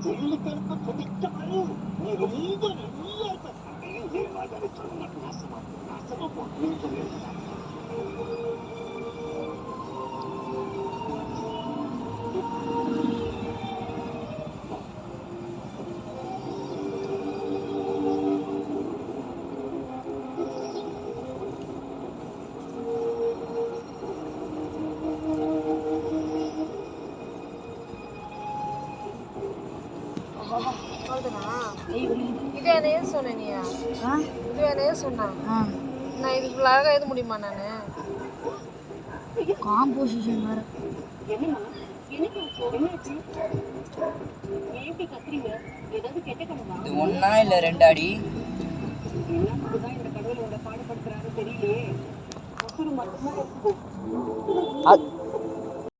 ஜல்லிக்கட்டு துடிக்காரு. நீ ரொம்ப நல்லா இருக்க. ஏன் ராஜாவை சொல்ல நாசமா போன்னு சொல்லியிருக்கேன். இதே என்ன சொன்ன நீ? இது என்ன சொன்னா? நான் இது ஃபுல்லாக எழுத முடியுமா? நான் காம்போசிஷன் வேற இது ஒன்னா இல்ல ரெண்டு அடி?